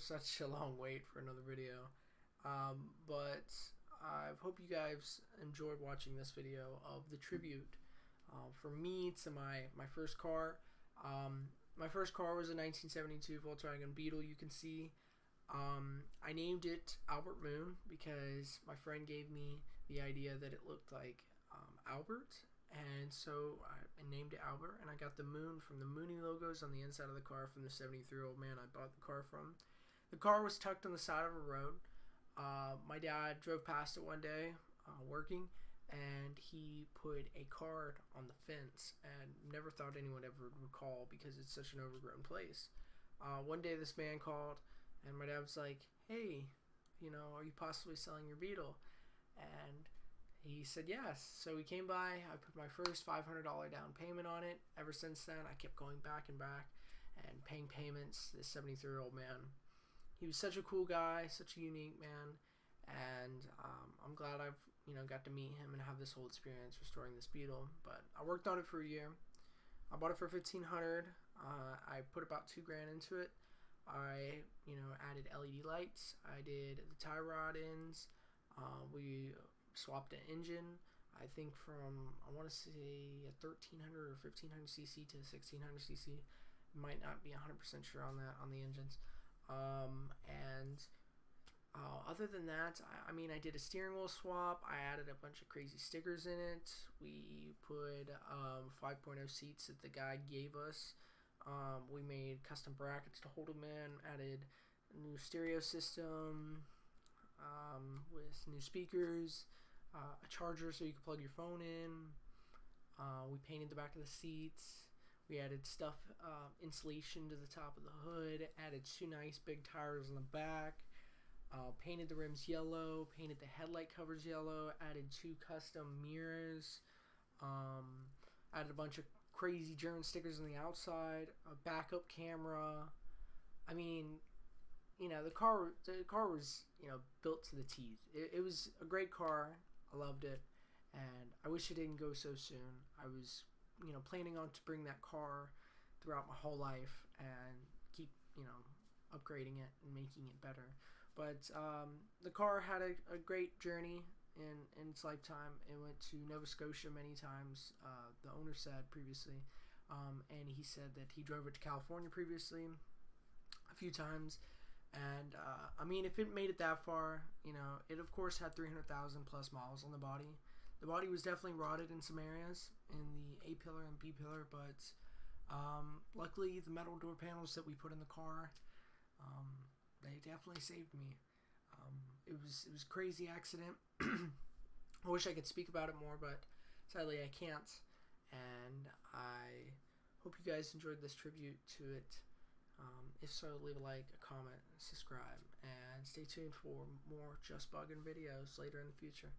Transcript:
such a long wait for another video. But I hope you guys enjoyed watching this video of the tribute for me to my first car. My first car was a 1972 Volkswagen Beetle. You can see I named it Albert Moon because my friend gave me the idea that it looked like Albert, and so I named it Albert, and I got the moon from the Mooney logos on the inside of the car from the 73-year-old man I bought the car from. The car was tucked on the side of a road. My dad drove past it one day working, and he put a card on the fence, and never thought anyone ever would call because it's such an overgrown place. One day this man called, and my dad was like, "Hey, are you possibly selling your Beetle?" And he said yes. So we came by. I put my first $500 down payment on it. Ever since then, I kept going back and back and paying payments. This 73-year-old man. He was such a cool guy, such a unique man, and I'm glad I've got to meet him and have this whole experience restoring this Beetle. But I worked on it for a year. I bought it for $1,500. I put about $2,000 into it. I added LED lights. I did the tie rod ends. We swapped an engine. I think from, I want to say, a 1300 or 1500 cc to 1600 cc. Might not be 100% sure on that on the engines. Other than that, I did a steering wheel swap. I added a bunch of crazy stickers in it. We put 5.0 seats that the guy gave us. We made custom brackets to hold them in. Added a new stereo system with new speakers, a charger so you could plug your phone in. We painted the back of the seats. We added stuff, insulation to the top of the hood. Added 2 nice big tires in the back. Painted the rims yellow. Painted the headlight covers yellow. Added 2 custom mirrors. Added a bunch of crazy German stickers on the outside. A backup camera. The car was built to the teeth. It was a great car. I loved it, and I wish it didn't go so soon. I was planning on to bring that car throughout my whole life and keep upgrading it and making it better. But the car had a great journey in its lifetime. It went to Nova Scotia many times, the owner said previously, and he said that he drove it to California previously a few times. And if it made it that far, it of course had 300,000 plus miles on the body. The body was definitely rotted in some areas in the A pillar and B pillar, but luckily the metal door panels that we put in the car, they definitely saved me. It was a crazy accident. I wish I could speak about it more, but sadly I can't. And I hope you guys enjoyed this tribute to it. If so, leave a like, a comment, subscribe, and stay tuned for more Just Buggin videos later in the future.